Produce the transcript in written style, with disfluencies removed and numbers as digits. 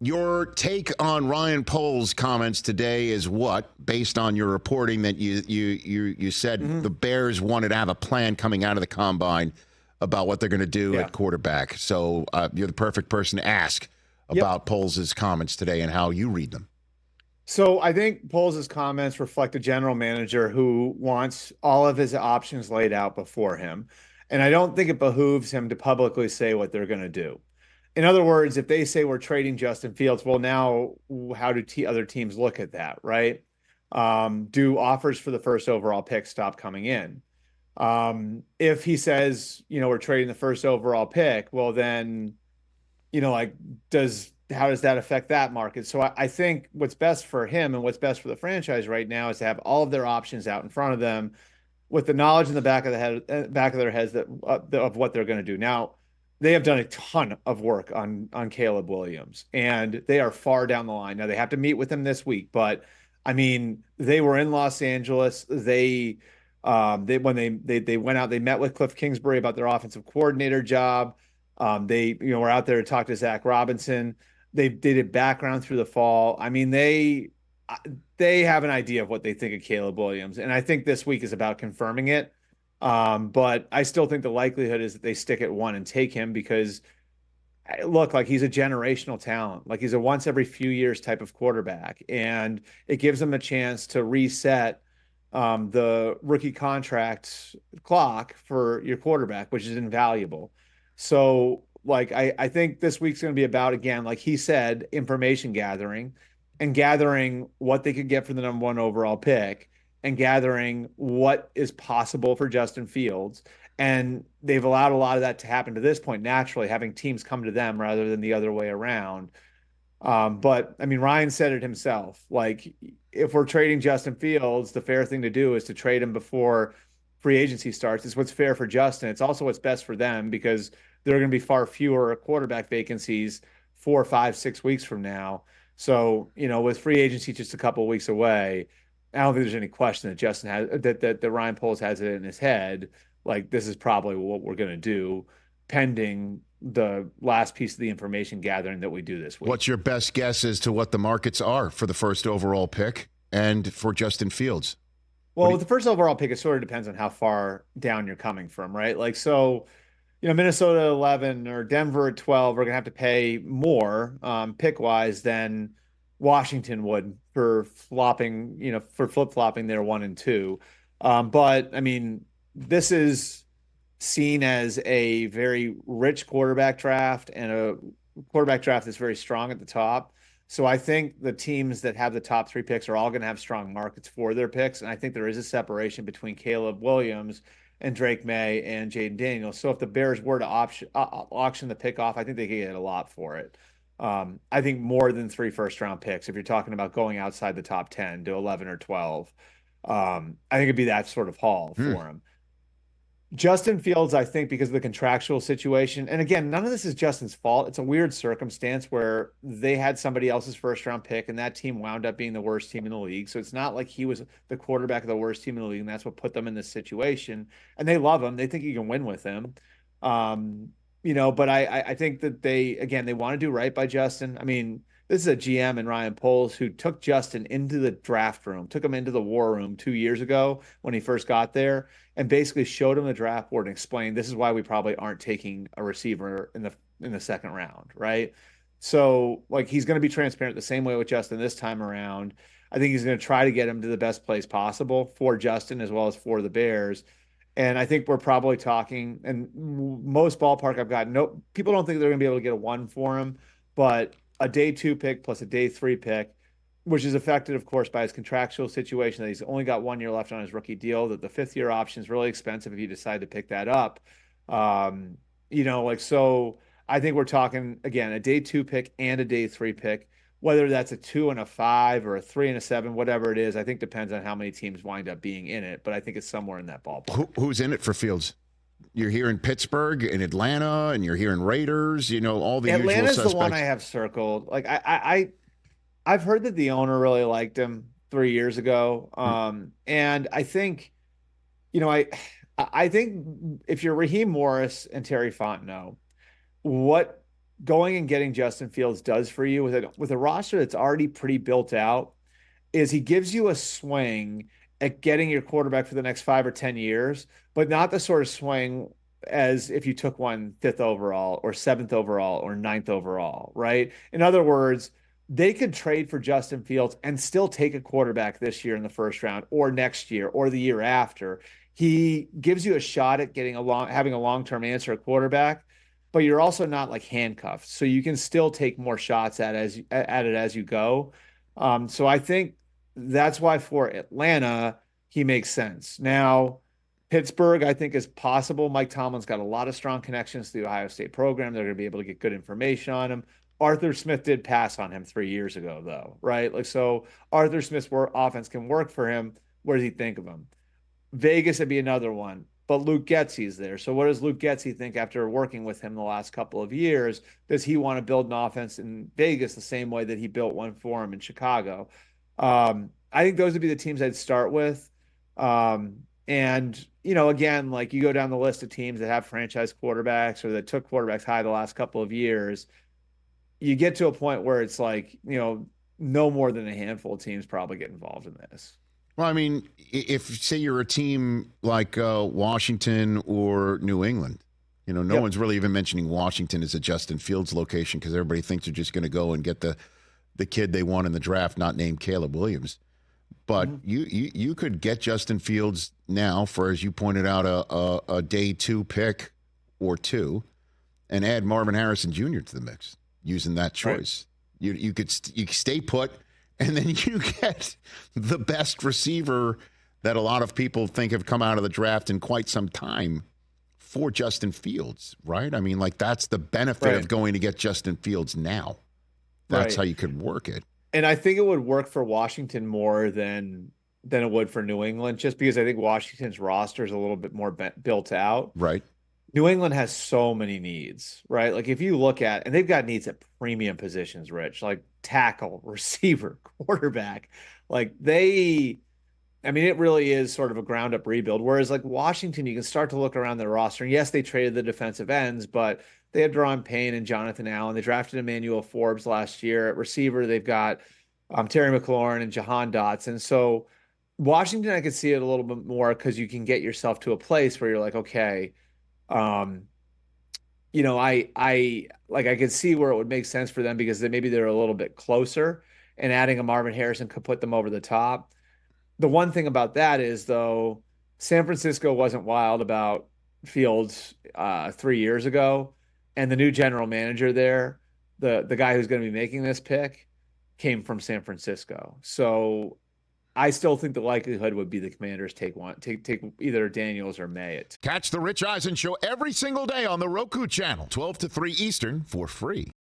Your take on Ryan Poles' comments today is what, based on your reporting that you said the Bears wanted to have a plan coming out of the combine about what they're going to do Yeah. at quarterback. So you're the perfect person to ask Yep. about Poles' comments today and how you read them. So I think Poles' comments reflect a general manager who wants all of his options laid out before him. And I don't think it behooves him to publicly say what they're going to do. In other words, if they say we're trading Justin Fields, well, now how do other teams look at that, right? Do offers for the first overall pick stop coming in? If he says, we're trading the first overall pick, well, then, like, how does that affect that market? So I think what's best for him and what's best for the franchise right now is to have all of their options out in front of them with the knowledge in the back of their heads of what they're going to do. Now, they have done a ton of work on Caleb Williams, and they are far down the line. Now they have to meet with him this week, but I mean, they were in Los Angeles. They went out, they met with Cliff Kingsbury about their offensive coordinator job. They were out there to talk to Zach Robinson. They did background through the fall. I mean, they have an idea of what they think of Caleb Williams, and I think this week is about confirming it. But I still think the likelihood is that they stick at one and take him because, look, like, he's a generational talent. Like, he's a once every few years type of quarterback, and it gives them a chance to reset the rookie contract clock for your quarterback, which is invaluable. So, like, I think this week's going to be about, again, like he said, information gathering and gathering what they could get for the number one overall pick and gathering what is possible for Justin Fields. And they've allowed a lot of that to happen to this point naturally, having teams come to them rather than the other way around. But I mean, Ryan said it himself. Like, if we're trading Justin Fields, the fair thing to do is to trade him before free agency starts. It's what's fair for Justin. It's also what's best for them because there are going to be far fewer quarterback vacancies 4, 5, 6 weeks from now. So, with free agency just a couple of weeks away, I don't think there's any question that Justin has that Ryan Poles has it in his head. Like, this is probably what we're going to do, pending the last piece of the information gathering that we do this week. What's your best guess as to what the markets are for the first overall pick and for Justin Fields? Well, with the first overall pick, it sort of depends on how far down you're coming from, right? Like, so, Minnesota 11 or Denver at 12 are going to have to pay more pick wise than Washington would for flip-flopping their 1 and 2. But I mean, this is seen as a very rich quarterback draft and a quarterback draft that's very strong at the top. So I think the teams that have the top 3 picks are all going to have strong markets for their picks. And I think there is a separation between Caleb Williams and Drake May and Jaden Daniels. So if the Bears were to auction the pick off, I think they could get a lot for it. I think more than 3 first-round picks, if you're talking about going outside the top 10 to 11 or 12. I think it'd be that sort of haul for him. Justin Fields, I think, because of the contractual situation, and again, none of this is Justin's fault. It's a weird circumstance where they had somebody else's first-round pick, and that team wound up being the worst team in the league. So it's not like he was the quarterback of the worst team in the league, and that's what put them in this situation. And they love him; they think he can win with him. But I think that they want to do right by Justin. I mean, this is a GM and Ryan Poles who took Justin into the draft room, took him into the war room 2 years ago when he first got there, and basically showed him the draft board and explained this is why we probably aren't taking a receiver in the second round, right? So, like, he's going to be transparent the same way with Justin this time around. I think he's going to try to get him to the best place possible for Justin as well as for the Bears. And I think we're probably talking, and most ballpark I've got, no people don't think they're going to be able to get a 1 for him, but a day 2 pick plus a day 3 pick, which is affected, of course, by his contractual situation that he's only got 1 year left on his rookie deal, that the 5th-year option is really expensive if you decide to pick that up. So I think we're talking, again, a day 2 pick and a day 3 pick, whether that's a 2 and a 5 or a 3 and a 7, whatever it is, I think depends on how many teams wind up being in it, but I think it's somewhere in that ballpark. Who's in it for Fields? You're here in Pittsburgh and Atlanta, and you're here in Raiders, all the Atlanta's usual suspects. The one I have circled. Like, I've heard that the owner really liked him 3 years ago. And I think, I think if you're Raheem Morris and Terry Fontenot, what going and getting Justin Fields does for you with a roster that's already pretty built out is he gives you a swing at getting your quarterback for the next 5 or 10 years, but not the sort of swing as if you took one fifth overall or seventh overall or ninth overall, right? In other words, they could trade for Justin Fields and still take a quarterback this year in the first round or next year or the year after. He gives you a shot at having a long-term answer at quarterback, but you're also not like handcuffed. So you can still take more shots at it as you go. So I think that's why for Atlanta, he makes sense. Now, Pittsburgh, I think, is possible. Mike Tomlin's got a lot of strong connections to the Ohio State program. They're going to be able to get good information on him. Arthur Smith did pass on him 3 years ago, though, right? Like, so Arthur Smith's offense can work for him. What does he think of him? Vegas would be another one, but Luke Getsy's there. So what does Luke Getsy think after working with him the last couple of years? Does he want to build an offense in Vegas the same way that he built one for him in Chicago? I think those would be the teams I'd start with. And, again, like you go down the list of teams that have franchise quarterbacks or that took quarterbacks high the last couple of years, you get to a point where it's like, no more than a handful of teams probably get involved in this. Well, I mean, if say you're a team like Washington or New England, no one's really even mentioning Washington as a Justin Fields location because everybody thinks they're just going to go and get the kid they want in the draft, not named Caleb Williams. But you could get Justin Fields now for, as you pointed out, a day 2 pick or 2, and add Marvin Harrison Jr. to the mix using that choice. Right. You could stay put. And then you get the best receiver that a lot of people think have come out of the draft in quite some time for Justin Fields, right? I mean, like that's the benefit of going to get Justin Fields now. That's how you could work it. And I think it would work for Washington more than it would for New England, just because I think Washington's roster is a little bit more built out. Right. New England has so many needs, right? Like if you look at, and they've got needs at premium positions, Rich, like tackle, receiver, quarterback. Like it really is sort of a ground up rebuild. Whereas like Washington, you can start to look around their roster. And yes, they traded the defensive ends, but they had Deron Payne and Jonathan Allen. They drafted Emmanuel Forbes last year. At receiver, they've got Terry McLaurin and Jahan Dotson. So Washington, I could see it a little bit more because you can get yourself to a place where you're like, okay, I could see where it would make sense for them because maybe they're a little bit closer, and adding a Marvin Harrison could put them over the top. The one thing about that is, though, San Francisco wasn't wild about Fields 3 years ago, and the new general manager there, the guy who's going to be making this pick, came from San Francisco. So I still think the likelihood would be the Commanders take either Daniels or May. Catch the Rich Eisen Show every single day on the Roku channel, 12 to 3 Eastern, for free.